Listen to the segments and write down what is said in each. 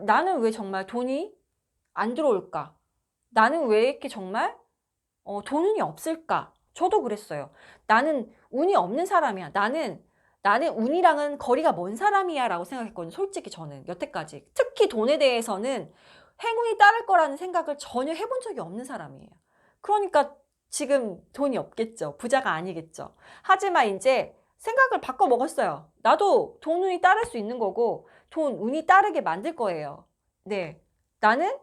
나는 왜 정말 돈이 안 들어올까? 나는 왜 이렇게 정말 돈운이 없을까? 저도 그랬어요. 나는 운이 없는 사람이야. 나는 운이랑은 거리가 먼 사람이야 라고 생각했거든요. 솔직히 저는 여태까지. 특히 돈에 대해서는 행운이 따를 거라는 생각을 전혀 해본 적이 없는 사람이에요. 그러니까 지금 돈이 없겠죠. 부자가 아니겠죠. 하지만 이제 생각을 바꿔 먹었어요. 나도 돈 운이 따를 수 있는 거고 돈 운이 따르게 만들 거예요. 네. 나는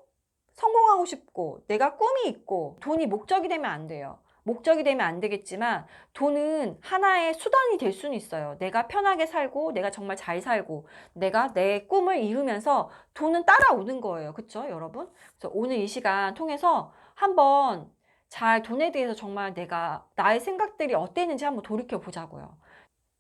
성공하고 싶고 내가 꿈이 있고 돈이 목적이 되면 안 돼요. 목적이 되면 안 되겠지만 돈은 하나의 수단이 될 수는 있어요. 내가 편하게 살고 내가 정말 잘 살고 내가 내 꿈을 이루면서 돈은 따라오는 거예요. 그쵸 여러분? 그래서 오늘 이 시간 통해서 한번 잘 돈에 대해서 정말 내가 나의 생각들이 어땠는지 한번 돌이켜 보자고요.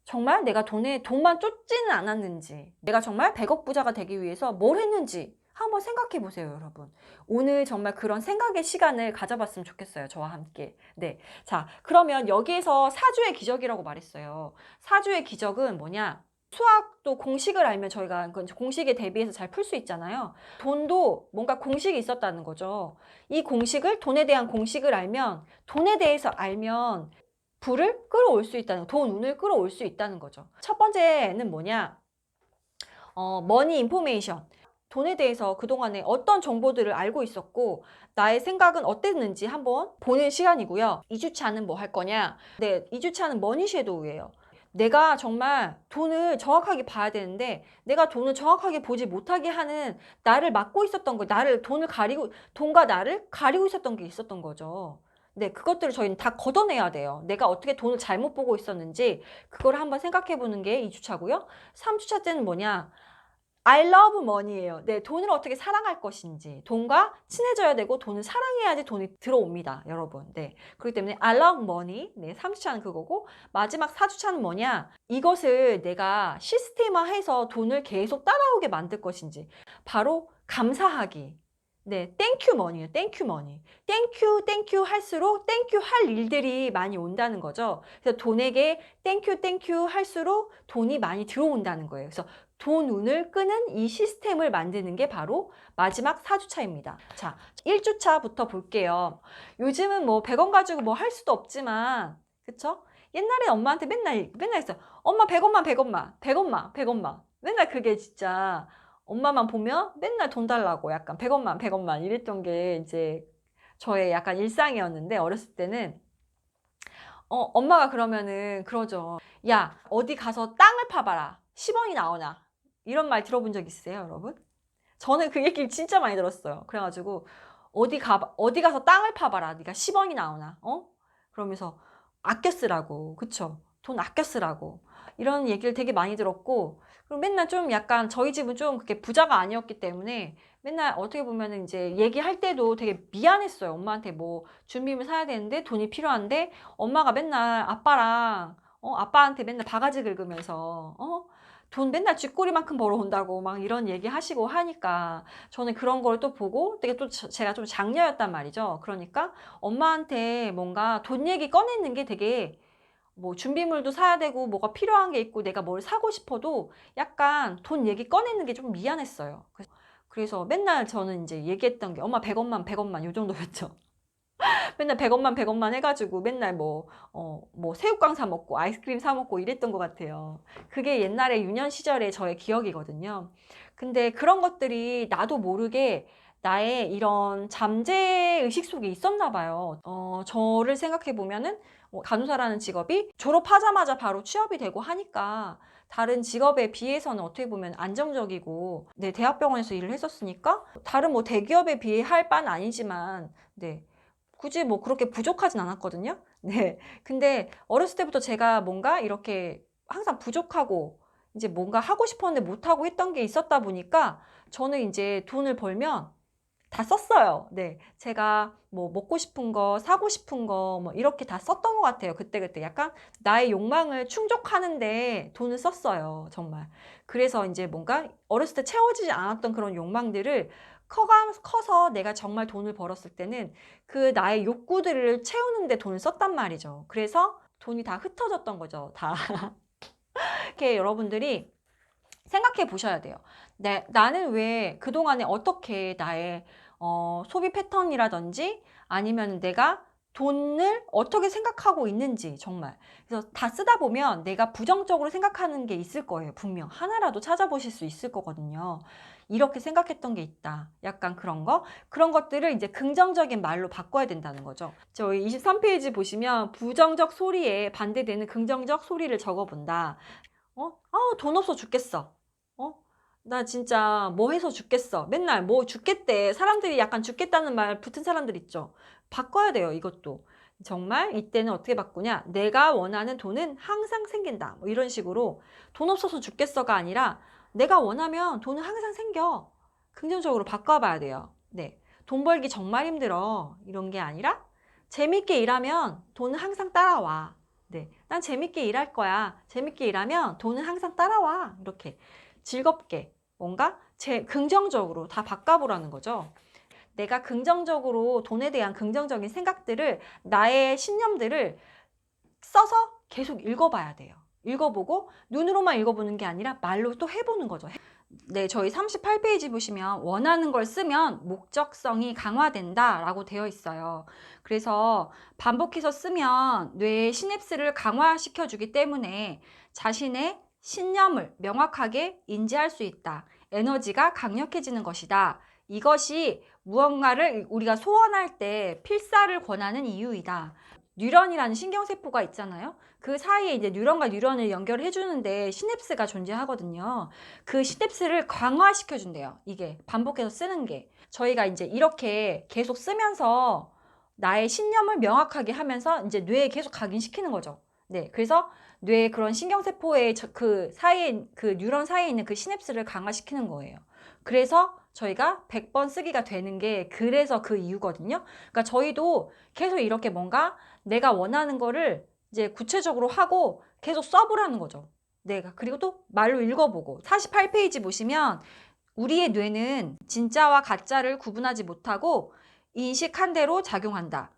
정말 내가 돈만 쫓지는 않았는지, 내가 정말 100억 부자가 되기 위해서 뭘 했는지 한번 생각해 보세요, 여러분. 오늘 정말 그런 생각의 시간을 가져봤으면 좋겠어요, 저와 함께. 네. 자, 그러면 여기에서 사주의 기적이라고 말했어요. 사주의 기적은 뭐냐? 수학도 공식을 알면 저희가 그 공식에 대비해서 잘 풀 수 있잖아요. 돈도 뭔가 공식이 있었다는 거죠. 이 공식을, 돈에 대한 공식을 알면, 돈에 대해서 알면 부를 끌어올 수 있다는, 돈, 운을 끌어올 수 있다는 거죠. 첫 번째는 뭐냐? 머니 인포메이션. 돈에 대해서 그동안에 어떤 정보들을 알고 있었고 나의 생각은 어땠는지 한번 보는 시간이고요. 2주차는 뭐 할 거냐? 네, 2주차는 머니 섀도우예요. 내가 정말 돈을 정확하게 봐야 되는데 내가 돈을 정확하게 보지 못하게 하는 나를 막고 있었던 거, 돈과 나를 가리고 있었던 게 있었던 거죠. 네, 그것들을 저희는 다 걷어내야 돼요. 내가 어떻게 돈을 잘못 보고 있었는지 그걸 한번 생각해 보는 게 2주차고요. 3주차 때는 뭐냐? I love money예요. 네, 돈을 어떻게 사랑할 것인지. 돈과 친해져야 되고 돈을 사랑해야지 돈이 들어옵니다, 여러분. 네. 그렇기 때문에 I love money. 네, 3주차는 그거고 마지막 4주차는 뭐냐? 이것을 내가 시스템화해서 돈을 계속 따라오게 만들 것인지. 바로 감사하기. 네, 땡큐 머니예요. 땡큐 머니. 땡큐 할수록 땡큐 할 일들이 많이 온다는 거죠. 그래서 돈에게 땡큐 할수록 돈이 많이 들어온다는 거예요. 그래서 돈 운을 끄는 이 시스템을 만드는 게 바로 마지막 4주차입니다. 자, 1주차부터 볼게요. 요즘은 뭐 100원 가지고 뭐 할 수도 없지만, 그쵸? 옛날에 엄마한테 맨날 했어요. 엄마 100원만, 100원만, 100원만, 100원만. 맨날 그게 진짜 엄마만 보면 맨날 돈 달라고 약간 100원만, 100원만 이랬던 게 이제 저의 약간 일상이었는데 어렸을 때는 엄마가 그러면은 그러죠. 야, 어디 가서 땅을 파봐라. 10원이 나오나. 이런 말 들어본 적 있으세요, 여러분? 저는 그 얘기를 진짜 많이 들었어요. 그래가지고 어디 가서 땅을 파봐라. 네가 10원이 나오나. 그러면서 아껴 쓰라고. 그쵸? 돈 아껴 쓰라고. 이런 얘기를 되게 많이 들었고 그리고 맨날 좀 약간 저희 집은 좀 그렇게 부자가 아니었기 때문에 맨날 어떻게 보면은 이제 얘기할 때도 되게 미안했어요. 엄마한테 뭐 준비물 사야 되는데 돈이 필요한데 엄마가 맨날 아빠한테 맨날 바가지 긁으면서 돈 맨날 쥐꼬리만큼 벌어온다고 막 이런 얘기 하시고 하니까 저는 그런 걸 또 보고 되게 또 제가 좀 장녀였단 말이죠. 그러니까 엄마한테 뭔가 돈 얘기 꺼내는 게 되게 뭐 준비물도 사야 되고 뭐가 필요한 게 있고 내가 뭘 사고 싶어도 약간 돈 얘기 꺼내는 게 좀 미안했어요. 그래서 맨날 저는 이제 얘기했던 게 엄마 100원만 100원만 요 정도였죠. 맨날 100원만 100원만 해가지고 맨날 뭐 새우깡 사 먹고 아이스크림 사 먹고 이랬던 것 같아요. 그게 옛날에 유년 시절의 저의 기억이거든요. 근데 그런 것들이 나도 모르게 나의 이런 잠재 의식 속에 있었나 봐요. 저를 생각해 보면은 간호사라는 직업이 졸업하자마자 바로 취업이 되고 하니까 다른 직업에 비해서는 어떻게 보면 안정적이고 네, 대학병원에서 일을 했었으니까 다른 뭐 대기업에 비할 바는 아니지만 네, 굳이 뭐 그렇게 부족하진 않았거든요. 네. 근데 어렸을 때부터 제가 뭔가 이렇게 항상 부족하고 이제 뭔가 하고 싶었는데 못하고 했던 게 있었다 보니까 저는 이제 돈을 벌면 다 썼어요. 네. 제가 뭐 먹고 싶은 거, 사고 싶은 거, 뭐 이렇게 다 썼던 것 같아요. 그때그때 약간 나의 욕망을 충족하는데 돈을 썼어요. 정말. 그래서 이제 뭔가 어렸을 때 채워지지 않았던 그런 욕망들을 커서 내가 정말 돈을 벌었을 때는 그 나의 욕구들을 채우는데 돈을 썼단 말이죠. 그래서 돈이 다 흩어졌던 거죠. 다. 이렇게 여러분들이 생각해 보셔야 돼요. 나는 왜 그동안에 어떻게 나의 소비 패턴이라든지 아니면 내가 돈을 어떻게 생각하고 있는지 정말. 그래서 다 쓰다 보면 내가 부정적으로 생각하는 게 있을 거예요. 분명. 하나라도 찾아보실 수 있을 거거든요. 이렇게 생각했던 게 있다. 약간 그런 거. 그런 것들을 이제 긍정적인 말로 바꿔야 된다는 거죠. 저희 23페이지 보시면 부정적 소리에 반대되는 긍정적 소리를 적어본다. 돈 없어 죽겠어. 어? 나 진짜 뭐 해서 죽겠어. 맨날 뭐 죽겠대. 사람들이 약간 죽겠다는 말 붙은 사람들 있죠. 바꿔야 돼요, 이것도. 정말 이때는 어떻게 바꾸냐? 내가 원하는 돈은 항상 생긴다. 뭐 이런 식으로 돈 없어서 죽겠어가 아니라 내가 원하면 돈은 항상 생겨. 긍정적으로 바꿔봐야 돼요. 네. 돈 벌기 정말 힘들어. 이런 게 아니라 재밌게 일하면 돈은 항상 따라와. 네. 난 재밌게 일할 거야. 재밌게 일하면 돈은 항상 따라와. 이렇게 즐겁게 뭔가 긍정적으로 다 바꿔보라는 거죠. 내가 긍정적으로 돈에 대한 긍정적인 생각들을 나의 신념들을 써서 계속 읽어봐야 돼요. 읽어보고 눈으로만 읽어보는 게 아니라 말로 또 해보는 거죠. 네, 저희 38페이지 보시면 원하는 걸 쓰면 목적성이 강화된다 라고 되어 있어요. 그래서 반복해서 쓰면 뇌의 시냅스를 강화시켜 주기 때문에 자신의 신념을 명확하게 인지할 수 있다. 에너지가 강력해지는 것이다. 이것이 무언가를 우리가 소원할 때 필사를 권하는 이유이다. 뉴런이라는 신경세포가 있잖아요. 그 사이에 이제 뉴런과 뉴런을 연결해 주는데 시냅스가 존재하거든요. 그 시냅스를 강화시켜 준대요. 이게 반복해서 쓰는 게. 저희가 이제 이렇게 계속 쓰면서 나의 신념을 명확하게 하면서 이제 뇌에 계속 각인시키는 거죠. 네. 그래서 뇌의 그런 신경세포의 그 사이에, 그 뉴런 사이에 있는 그 시냅스를 강화시키는 거예요. 그래서 저희가 100번 쓰기가 되는 게 그래서 그 이유거든요. 그러니까 저희도 계속 이렇게 뭔가 내가 원하는 거를 이제 구체적으로 하고 계속 써보라는 거죠. 내가. 그리고 또 말로 읽어보고. 48페이지 보시면 우리의 뇌는 진짜와 가짜를 구분하지 못하고 인식한 대로 작용한다.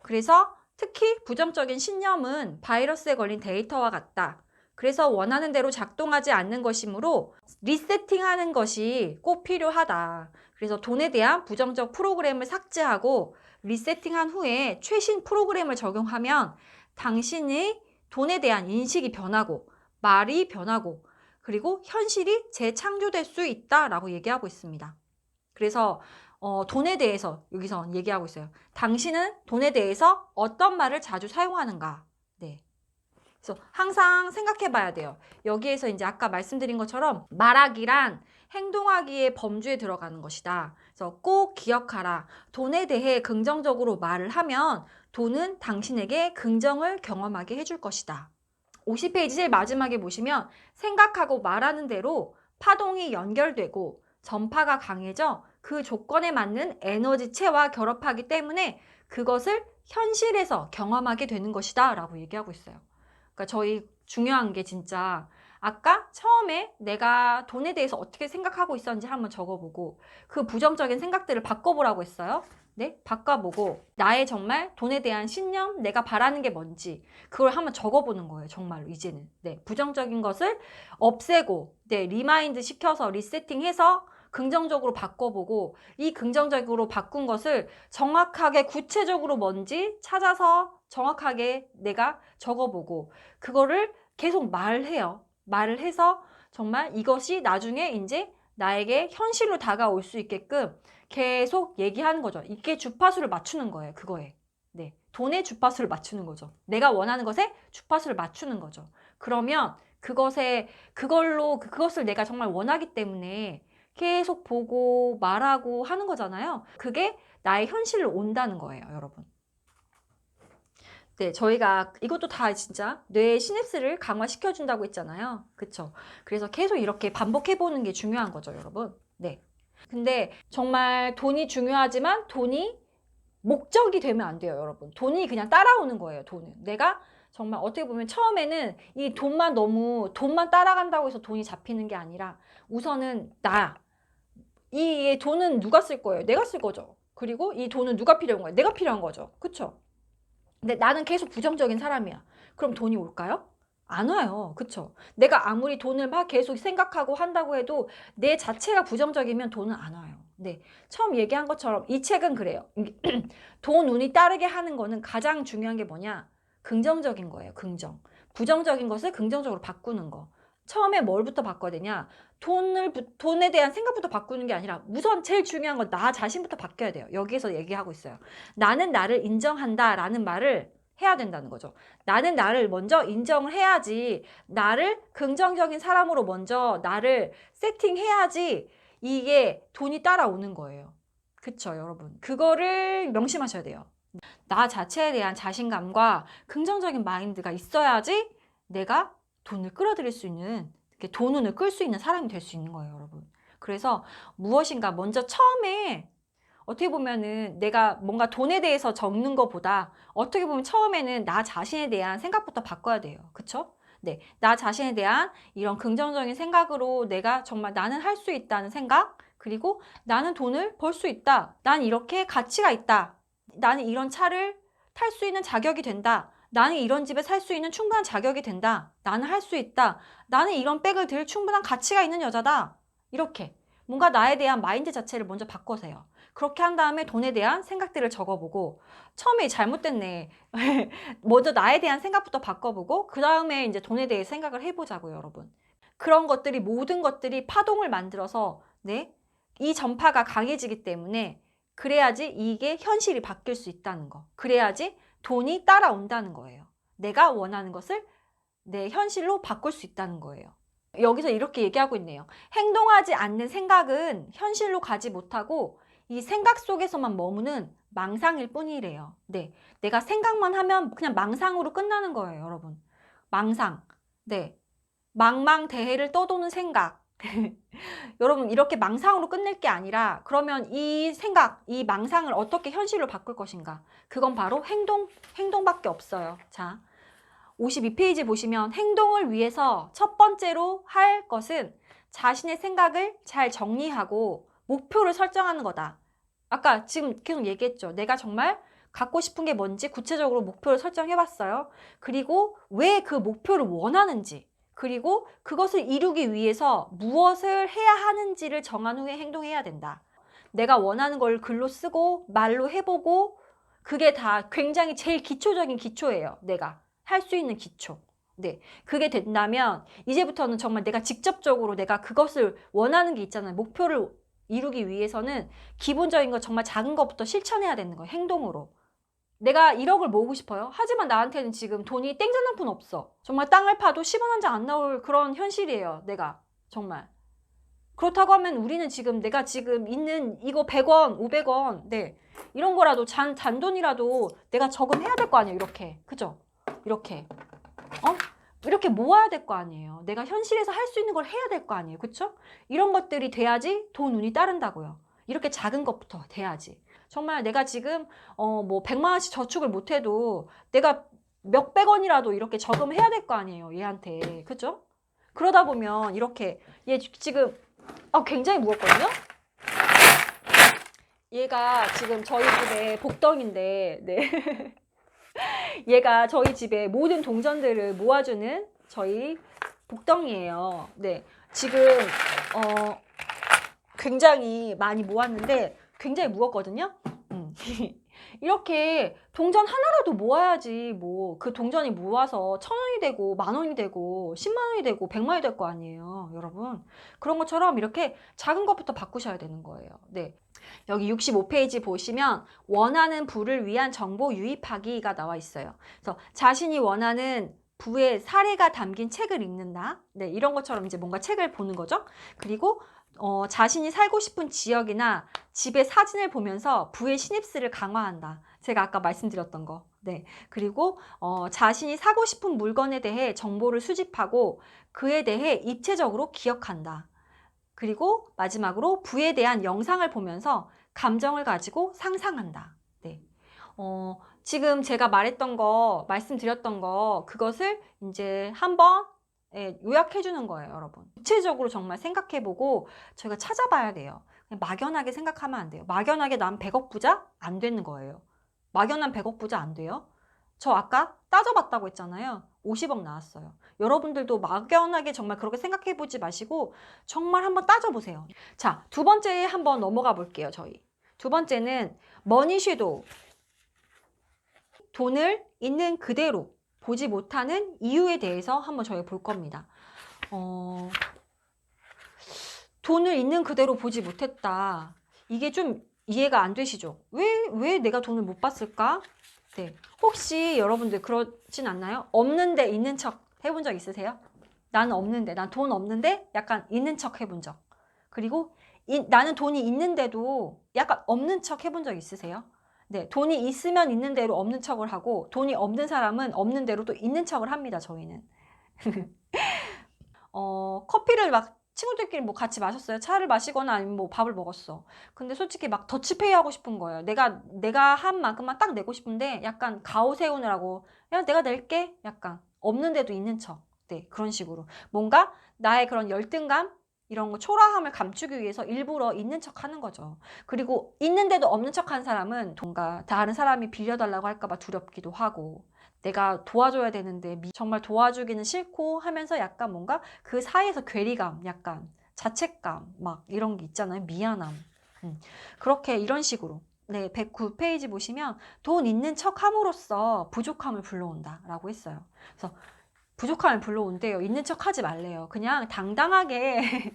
그래서 특히 부정적인 신념은 바이러스에 걸린 데이터와 같다. 그래서 원하는 대로 작동하지 않는 것이므로 리세팅하는 것이 꼭 필요하다. 그래서 돈에 대한 부정적 프로그램을 삭제하고 리세팅한 후에 최신 프로그램을 적용하면 당신의 돈에 대한 인식이 변하고 말이 변하고 그리고 현실이 재창조될 수 있다라고 얘기하고 있습니다. 그래서 돈에 대해서 여기서 얘기하고 있어요. 당신은 돈에 대해서 어떤 말을 자주 사용하는가? 네. 그래서 항상 생각해 봐야 돼요. 여기에서 이제 아까 말씀드린 것처럼 말하기란 행동하기의 범주에 들어가는 것이다. 그래서 꼭 기억하라. 돈에 대해 긍정적으로 말을 하면 돈은 당신에게 긍정을 경험하게 해줄 것이다. 50페이지 제일 마지막에 보시면 생각하고 말하는 대로 파동이 연결되고 전파가 강해져 그 조건에 맞는 에너지체와 결합하기 때문에 그것을 현실에서 경험하게 되는 것이다 라고 얘기하고 있어요. 그러니까 저희 중요한 게 진짜 아까 처음에 내가 돈에 대해서 어떻게 생각하고 있었는지 한번 적어보고 그 부정적인 생각들을 바꿔보라고 했어요. 네, 바꿔보고 나의 정말 돈에 대한 신념, 내가 바라는 게 뭔지 그걸 한번 적어보는 거예요. 정말로 이제는. 네, 부정적인 것을 없애고 네, 리마인드 시켜서 리세팅해서 긍정적으로 바꿔보고 이 긍정적으로 바꾼 것을 정확하게 구체적으로 뭔지 찾아서 정확하게 내가 적어보고 그거를 계속 말해요. 말을 해서 정말 이것이 나중에 이제 나에게 현실로 다가올 수 있게끔 계속 얘기하는 거죠. 이게 주파수를 맞추는 거예요. 그거에. 네. 돈의 주파수를 맞추는 거죠. 내가 원하는 것에 주파수를 맞추는 거죠. 그러면 그것을 내가 정말 원하기 때문에 계속 보고 말하고 하는 거잖아요. 그게 나의 현실로 온다는 거예요, 여러분. 네, 저희가 이것도 다 진짜 뇌의 시냅스를 강화시켜준다고 했잖아요. 그쵸? 그래서 계속 이렇게 반복해보는 게 중요한 거죠, 여러분. 네. 근데 정말 돈이 중요하지만 돈이 목적이 되면 안 돼요, 여러분. 돈이 그냥 따라오는 거예요, 돈은. 내가 정말 어떻게 보면 처음에는 이 돈만 따라간다고 해서 돈이 잡히는 게 아니라 우선은 이 돈은 누가 쓸 거예요? 내가 쓸 거죠. 그리고 이 돈은 누가 필요한 거예요? 내가 필요한 거죠. 그쵸? 근데 나는 계속 부정적인 사람이야. 그럼 돈이 올까요? 안 와요. 그쵸? 내가 아무리 돈을 막 계속 생각하고 한다고 해도 내 자체가 부정적이면 돈은 안 와요. 네. 처음 얘기한 것처럼 이 책은 그래요. 돈 운이 따르게 하는 거는 가장 중요한 게 뭐냐? 긍정적인 거예요. 긍정. 부정적인 것을 긍정적으로 바꾸는 거. 처음에 뭘부터 바꿔야 되냐? 돈에 대한 생각부터 바꾸는 게 아니라 우선 제일 중요한 건 나 자신부터 바뀌어야 돼요. 여기에서 얘기하고 있어요. 나는 나를 인정한다 라는 말을 해야 된다는 거죠. 나는 나를 먼저 인정을 해야지, 나를 긍정적인 사람으로 먼저 나를 세팅해야지 이게 돈이 따라오는 거예요. 그쵸, 여러분? 그거를 명심하셔야 돼요. 나 자체에 대한 자신감과 긍정적인 마인드가 있어야지 내가 돈을 끌어들일 수 있는, 이렇게 돈운을 끌 수 있는 사람이 될 수 있는 거예요, 여러분. 그래서 무엇인가 먼저 처음에 어떻게 보면은 내가 뭔가 돈에 대해서 적는 것보다 어떻게 보면 처음에는 나 자신에 대한 생각부터 바꿔야 돼요. 그쵸? 네. 나 자신에 대한 이런 긍정적인 생각으로 내가 정말 나는 할 수 있다는 생각, 그리고 나는 돈을 벌 수 있다. 난 이렇게 가치가 있다. 나는 이런 차를 탈 수 있는 자격이 된다. 나는 이런 집에 살 수 있는 충분한 자격이 된다. 나는 할 수 있다. 나는 이런 백을 들 충분한 가치가 있는 여자다. 이렇게 뭔가 나에 대한 마인드 자체를 먼저 바꿔세요. 그렇게 한 다음에 돈에 대한 생각들을 적어보고, 처음에 잘못됐네. 먼저 나에 대한 생각부터 바꿔보고 그 다음에 이제 돈에 대해 생각을 해보자고요, 여러분. 그런 것들이, 모든 것들이 파동을 만들어서 네, 이 전파가 강해지기 때문에, 그래야지 이게 현실이 바뀔 수 있다는 거. 그래야지 돈이 따라온다는 거예요. 내가 원하는 것을 내 현실로 바꿀 수 있다는 거예요. 여기서 이렇게 얘기하고 있네요. 행동하지 않는 생각은 현실로 가지 못하고 이 생각 속에서만 머무는 망상일 뿐이래요. 네, 내가 생각만 하면 그냥 망상으로 끝나는 거예요, 여러분. 망상. 네, 망망대해를 떠도는 생각. 여러분, 이렇게 망상으로 끝낼 게 아니라, 그러면 이 생각, 이 망상을 어떻게 현실로 바꿀 것인가? 그건 바로 행동밖에 없어요. 자, 52페이지 보시면 행동을 위해서 첫 번째로 할 것은 자신의 생각을 잘 정리하고 목표를 설정하는 거다. 아까 지금 계속 얘기했죠. 내가 정말 갖고 싶은 게 뭔지 구체적으로 목표를 설정해봤어요. 그리고 왜 그 목표를 원하는지, 그리고 그것을 이루기 위해서 무엇을 해야 하는지를 정한 후에 행동해야 된다. 내가 원하는 걸 글로 쓰고 말로 해보고, 그게 다 굉장히 제일 기초적인 기초예요. 내가 할 수 있는 기초. 네, 그게 된다면 이제부터는 정말 내가 직접적으로 내가 그것을 원하는 게 있잖아요. 목표를 이루기 위해서는 기본적인 거, 정말 작은 것부터 실천해야 되는 거예요. 행동으로. 내가 1억을 모으고 싶어요. 하지만 나한테는 지금 돈이 땡전 한 푼 없어. 정말 땅을 파도 10원 한 장 안 나올 그런 현실이에요. 내가 정말. 그렇다고 하면 우리는 지금 내가 지금 있는 이거 100원, 500원, 네, 이런 거라도 잔돈이라도 내가 저금해야 될 거 아니에요. 이렇게. 그죠? 이렇게. 이렇게 모아야 될 거 아니에요. 내가 현실에서 할 수 있는 걸 해야 될 거 아니에요. 그쵸? 이런 것들이 돼야지 돈 운이 따른다고요. 이렇게 작은 것부터 돼야지. 정말 내가 지금 뭐 100만 원씩 저축을 못해도 내가 몇백 원이라도 이렇게 저금해야 될 거 아니에요. 얘한테. 그죠? 그러다 보면 이렇게, 얘 지금 굉장히 무겁거든요? 얘가 지금 저희 집에 복덩인데, 네. 얘가 저희 집에 모든 동전들을 모아주는 저희 복덩이에요. 네, 지금 굉장히 많이 모았는데 굉장히 무겁거든요. 이렇게 동전 하나라도 모아야지 뭐 그 동전이 모아서 1,000원이 되고 10,000원이 되고 10만 원이 되고 100만 원이 될 거 아니에요, 여러분. 그런 것처럼 이렇게 작은 것부터 바꾸셔야 되는 거예요. 네. 여기 65페이지 보시면 원하는 부를 위한 정보 유입하기가 나와 있어요. 그래서 자신이 원하는 부의 사례가 담긴 책을 읽는다. 네, 이런 것처럼 이제 뭔가 책을 보는 거죠. 그리고 자신이 살고 싶은 지역이나 집의 사진을 보면서 부의 신입스를 강화한다. 제가 아까 말씀드렸던 거. 네. 그리고 자신이 사고 싶은 물건에 대해 정보를 수집하고 그에 대해 입체적으로 기억한다. 그리고 마지막으로 부에 대한 영상을 보면서 감정을 가지고 상상한다. 네. 지금 제가 말했던 거, 말씀드렸던 거, 그것을 이제 한번 요약해 주는 거예요, 여러분. 구체적으로 정말 생각해보고 저희가 찾아봐야 돼요. 그냥 막연하게 생각하면 안 돼요. 막연하게 난 100억 부자? 안 되는 거예요. 막연한 100억 부자 안 돼요. 저 아까 따져봤다고 했잖아요. 50억 나왔어요. 여러분들도 막연하게 정말 그렇게 생각해 보지 마시고 정말 한번 따져보세요. 자, 두 번째 한번 넘어가 볼게요. 저희 두 번째는 머니 섀도우. 돈을 있는 그대로 보지 못하는 이유에 대해서 한번 저희 볼 겁니다. 돈을 있는 그대로 보지 못했다. 이게 좀 이해가 안 되시죠? 왜 내가 돈을 못 봤을까? 네. 혹시 여러분들 그러진 않나요? 없는데 있는 척 해본 적 있으세요? 나는 없는데, 난 돈 없는데 약간 있는 척 해본 적. 그리고 나는 돈이 있는데도 약간 없는 척 해본 적 있으세요? 네. 돈이 있으면 있는 대로 없는 척을 하고 돈이 없는 사람은 없는 대로 또 있는 척을 합니다, 저희는. 커피를 막 친구들끼리 뭐 같이 마셨어요. 차를 마시거나 아니면 뭐 밥을 먹었어. 근데 솔직히 막 더치페이 하고 싶은 거예요. 내가 한 만큼만 딱 내고 싶은데 약간 가오 세우느라고 야, 내가 낼게. 약간 없는데도 있는 척. 네, 그런 식으로. 뭔가 나의 그런 열등감 이런 거 초라함을 감추기 위해서 일부러 있는 척 하는 거죠. 그리고 있는데도 없는 척 하는 사람은 뭔가 다른 사람이 빌려달라고 할까 봐 두렵기도 하고 내가 도와줘야 되는데 정말 도와주기는 싫고 하면서 약간 뭔가 그 사이에서 괴리감, 약간 자책감 막 이런 게 있잖아요. 미안함. 그렇게 이런 식으로. 네, 109페이지 보시면 돈 있는 척 함으로써 부족함을 불러온다 라고 했어요. 그래서 부족함을 불러온대요. 있는 척 하지 말래요. 그냥 당당하게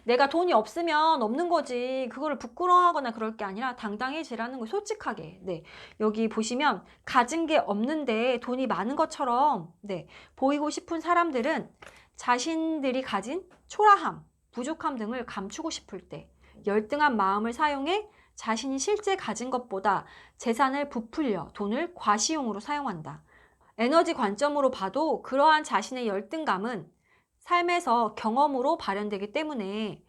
내가 돈이 없으면 없는 거지. 그거를 부끄러워하거나 그럴 게 아니라 당당해지라는 거 솔직하게. 네. 여기 보시면 가진 게 없는데 돈이 많은 것처럼 네. 보이고 싶은 사람들은 자신들이 가진 초라함, 부족함 등을 감추고 싶을 때 열등한 마음을 사용해 자신이 실제 가진 것보다 재산을 부풀려 돈을 과시용으로 사용한다. 에너지 관점으로 봐도 그러한 자신의 열등감은 삶에서 경험으로 발현되기 때문에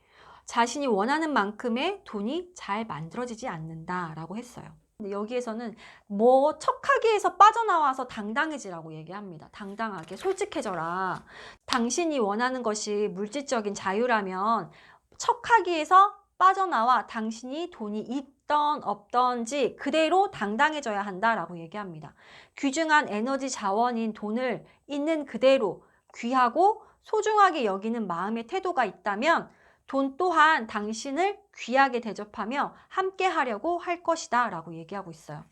자신이 원하는 만큼의 돈이 잘 만들어지지 않는다라고 했어요. 근데 여기에서는 뭐 척하기에서 빠져나와서 당당해지라고 얘기합니다. 당당하게 솔직해져라. 당신이 원하는 것이 물질적인 자유라면 척하기에서 빠져나와 당신이 돈이 있던 없던지 그대로 당당해져야 한다라고 얘기합니다. 귀중한 에너지 자원인 돈을 있는 그대로 귀하고 소중하게 여기는 마음의 태도가 있다면 돈 또한 당신을 귀하게 대접하며 함께 하려고 할 것이다 라고 얘기하고 있어요.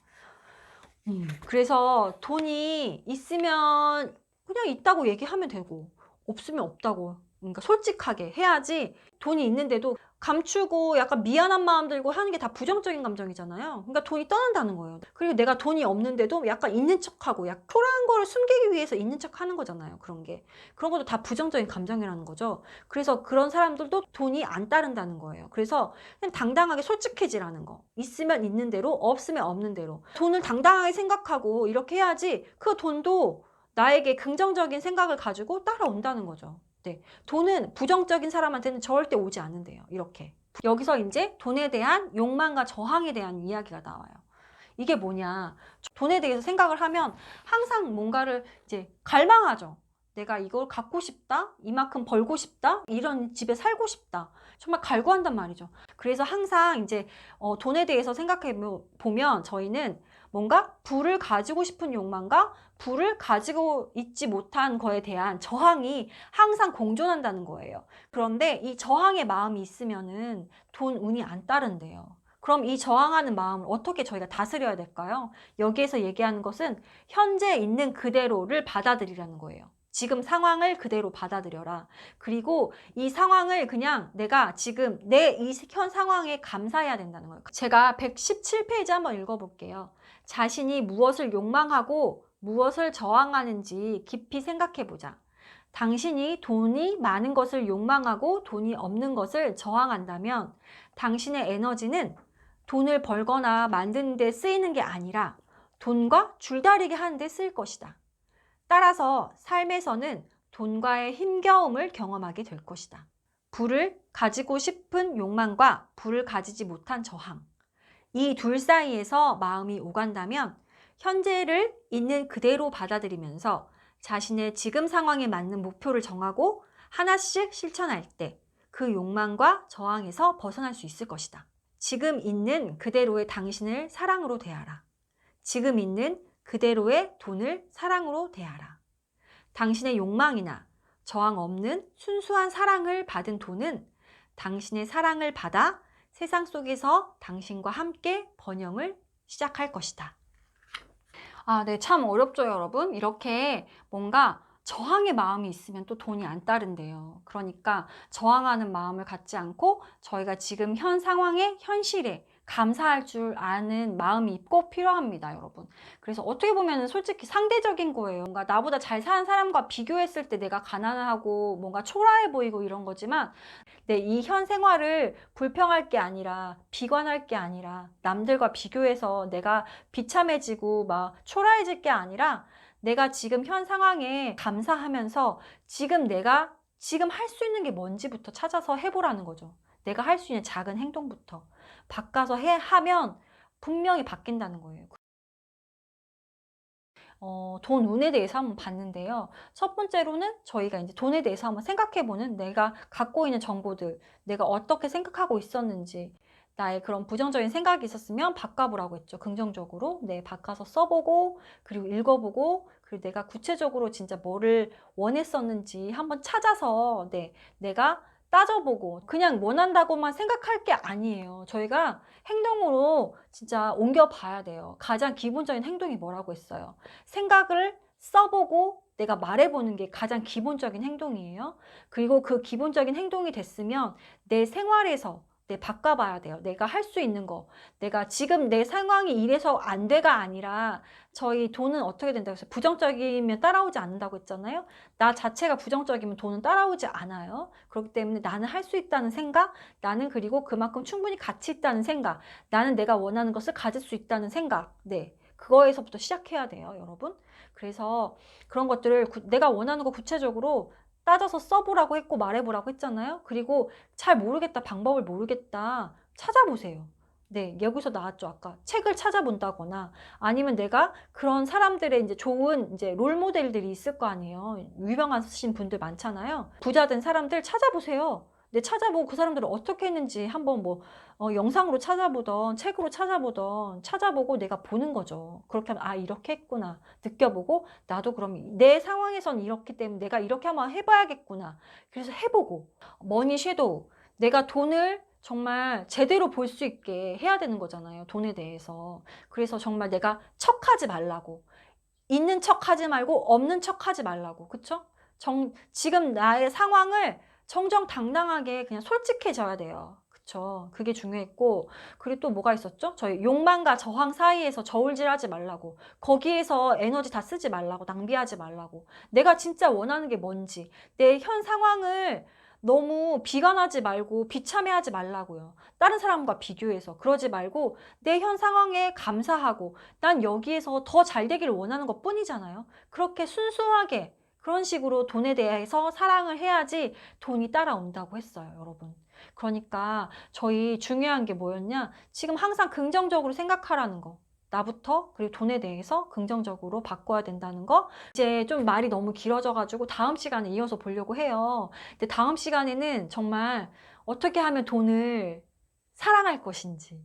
그래서 돈이 있으면 그냥 있다고 얘기하면 되고 없으면 없다고 그러니까 솔직하게 해야지 돈이 있는데도 감추고 약간 미안한 마음 들고 하는 게 다 부정적인 감정이잖아요. 그러니까 돈이 떠난다는 거예요. 그리고 내가 돈이 없는데도 약간 있는 척하고 약간 초라한 거를 숨기기 위해서 있는 척하는 거잖아요. 그런 게. 그런 것도 다 부정적인 감정이라는 거죠. 그래서 그런 사람들도 돈이 안 따른다는 거예요. 그래서 그냥 당당하게 솔직해지라는 거. 있으면 있는 대로 없으면 없는 대로. 돈을 당당하게 생각하고 이렇게 해야지 그 돈도 나에게 긍정적인 생각을 가지고 따라온다는 거죠. 네. 돈은 부정적인 사람한테는 절대 오지 않는데요. 이렇게. 여기서 이제 돈에 대한 욕망과 저항에 대한 이야기가 나와요. 이게 뭐냐. 돈에 대해서 생각을 하면 항상 뭔가를 이제 갈망하죠. 내가 이걸 갖고 싶다. 이만큼 벌고 싶다. 이런 집에 살고 싶다. 정말 갈구한단 말이죠. 그래서 항상 이제 돈에 대해서 생각해 보면 저희는 뭔가 부를 가지고 싶은 욕망과 부를 가지고 있지 못한 거에 대한 저항이 항상 공존한다는 거예요. 그런데 이 저항의 마음이 있으면은 돈, 운이 안 따른대요. 그럼 이 저항하는 마음을 어떻게 저희가 다스려야 될까요? 여기에서 얘기하는 것은 현재 있는 그대로를 받아들이라는 거예요. 지금 상황을 그대로 받아들여라. 그리고 이 상황을 그냥 내가 지금 내 이 현 상황에 감사해야 된다는 거예요. 제가 117페이지 한번 읽어볼게요. 자신이 무엇을 욕망하고 무엇을 저항하는지 깊이 생각해보자. 당신이 돈이 많은 것을 욕망하고 돈이 없는 것을 저항한다면 당신의 에너지는 돈을 벌거나 만드는 데 쓰이는 게 아니라 돈과 줄다리기 하는 데 쓸 것이다. 따라서 삶에서는 돈과의 힘겨움을 경험하게 될 것이다. 부를 가지고 싶은 욕망과 부를 가지지 못한 저항. 이 둘 사이에서 마음이 오간다면 현재를 있는 그대로 받아들이면서 자신의 지금 상황에 맞는 목표를 정하고 하나씩 실천할 때 그 욕망과 저항에서 벗어날 수 있을 것이다. 지금 있는 그대로의 당신을 사랑으로 대하라. 지금 있는 그대로의 돈을 사랑으로 대하라. 당신의 욕망이나 저항 없는 순수한 사랑을 받은 돈은 당신의 사랑을 받아 세상 속에서 당신과 함께 번영을 시작할 것이다. 네, 참 어렵죠, 여러분. 이렇게 뭔가 저항의 마음이 있으면 또 돈이 안 따른대요. 그러니까 저항하는 마음을 갖지 않고 저희가 지금 현 상황에, 현실에 감사할 줄 아는 마음이 꼭 필요합니다, 여러분. 그래서 어떻게 보면 솔직히 상대적인 거예요. 뭔가 나보다 잘 사는 사람과 비교했을 때 내가 가난하고 뭔가 초라해 보이고 이런 거지만 이 현 생활을 불평할 게 아니라 비관할 게 아니라 남들과 비교해서 내가 비참해지고 막 초라해질 게 아니라 내가 지금 현 상황에 감사하면서 내가 지금 할 수 있는 게 뭔지부터 찾아서 해보라는 거죠. 내가 할 수 있는 작은 행동부터 바꿔서 하면 분명히 바뀐다는 거예요. 돈, 운에 대해서 한번 봤는데요. 첫 번째로는 저희가 이제 돈에 대해서 한번 생각해보는 내가 갖고 있는 정보들, 내가 어떻게 생각하고 있었는지, 나의 그런 부정적인 생각이 있었으면 바꿔보라고 했죠. 긍정적으로. 네, 바꿔서 써보고, 그리고 읽어보고, 그리고 내가 구체적으로 진짜 뭐를 원했었는지 한번 찾아서, 내가 따져보고, 그냥 원한다고만 생각할 게 아니에요. 저희가 행동으로 진짜 옮겨봐야 돼요. 가장 기본적인 행동이 뭐라고 했어요? 생각을 써보고 내가 말해보는 게 가장 기본적인 행동이에요. 그리고 그 기본적인 행동이 됐으면 내 생활에서 바꿔봐야 돼요. 내가 할 수 있는 거. 내가 지금 내 상황이 이래서 안 돼가 아니라 저희 돈은 어떻게 된다고 해서 부정적이면 따라오지 않는다고 했잖아요. 나 자체가 부정적이면 돈은 따라오지 않아요. 그렇기 때문에 나는 할 수 있다는 생각, 나는 그리고 그만큼 충분히 가치 있다는 생각, 나는 내가 원하는 것을 가질 수 있다는 생각. 그거에서부터 시작해야 돼요, 여러분. 그래서 그런 것들을 내가 원하는 거 구체적으로 따져서 써보라고 했고 말해보라고 했잖아요. 그리고 잘 모르겠다, 방법을 모르겠다, 찾아보세요. 여기서 나왔죠. 아까 책을 찾아본다거나 아니면 내가 그런 사람들의 이제 좋은 이제 롤 모델들이 있을 거 아니에요. 유명하신 분들 많잖아요. 부자 된 사람들 찾아보세요. 찾아보고 그 사람들은 어떻게 했는지 한번 영상으로 찾아보던 책으로 찾아보고 내가 보는 거죠. 그렇게 하면 이렇게 했구나 느껴보고 나도 그럼 내 상황에선 이렇기 때문에 내가 이렇게 한번 해봐야겠구나. 그래서 해보고 머니 섀도우, 내가 돈을 정말 제대로 볼 수 있게 해야 되는 거잖아요. 돈에 대해서. 그래서 정말 내가 척하지 말라고. 있는 척하지 말고 없는 척하지 말라고. 그쵸? 지금 나의 상황을 정정당당하게 그냥 솔직해져야 돼요. 그쵸? 그게 중요했고, 그리고 또 뭐가 있었죠? 저희 욕망과 저항 사이에서 저울질하지 말라고. 거기에서 에너지 다 쓰지 말라고. 낭비하지 말라고. 내가 진짜 원하는 게 뭔지, 내 현 상황을 너무 비관하지 말고 비참해하지 말라고요. 다른 사람과 비교해서 그러지 말고 내 현 상황에 감사하고 난 여기에서 더 잘 되기를 원하는 것 뿐이잖아요. 그렇게 순수하게 그런 식으로 돈에 대해서 사랑을 해야지 돈이 따라온다고 했어요, 여러분. 그러니까 저희 중요한 게 뭐였냐? 지금 항상 긍정적으로 생각하라는 거. 나부터 그리고 돈에 대해서 긍정적으로 바꿔야 된다는 거. 이제 좀 말이 너무 길어져가지고 다음 시간에 이어서 보려고 해요. 근데 다음 시간에는 정말 어떻게 하면 돈을 사랑할 것인지,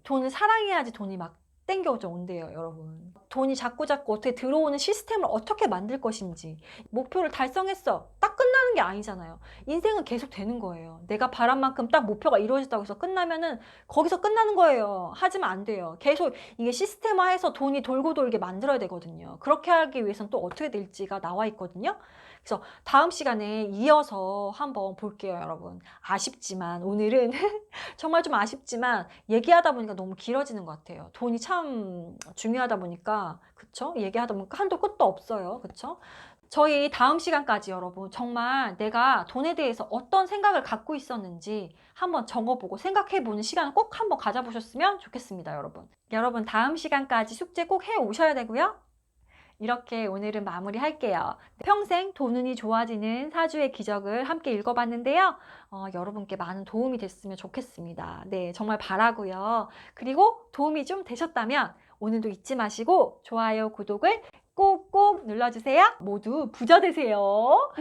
돈을 사랑해야지 돈이 막 땡겨져 온대요, 여러분. 돈이 자꾸자꾸 어떻게 들어오는 시스템을 어떻게 만들 것인지. 목표를 달성했어. 딱 끝나는 게 아니잖아요. 인생은 계속 되는 거예요. 내가 바란 만큼 딱 목표가 이루어졌다고 해서 끝나면은 거기서 끝나는 거예요. 하지만 안 돼요. 계속 이게 시스템화해서 돈이 돌고 돌게 만들어야 되거든요. 그렇게 하기 위해서는 또 어떻게 될지가 나와 있거든요. 그래서 다음 시간에 이어서 한번 볼게요, 여러분. 아쉽지만 오늘은 정말 좀 아쉽지만 얘기하다 보니까 너무 길어지는 것 같아요. 돈이 참 중요하다 보니까, 그쵸? 얘기하다 보니까 한도 끝도 없어요. 그쵸? 저희 다음 시간까지 여러분 정말 내가 돈에 대해서 어떤 생각을 갖고 있었는지 한번 적어보고 생각해보는 시간을 꼭 한번 가져보셨으면 좋겠습니다, 여러분. 여러분 다음 시간까지 숙제 꼭 해오셔야 되고요. 이렇게 오늘은 마무리할게요. 평생 돈운이 좋아지는 사주의 기적을 함께 읽어봤는데요. 여러분께 많은 도움이 됐으면 좋겠습니다. 정말 바라고요. 그리고 도움이 좀 되셨다면 오늘도 잊지 마시고 좋아요, 구독을 꼭꼭 눌러주세요. 모두 부자 되세요.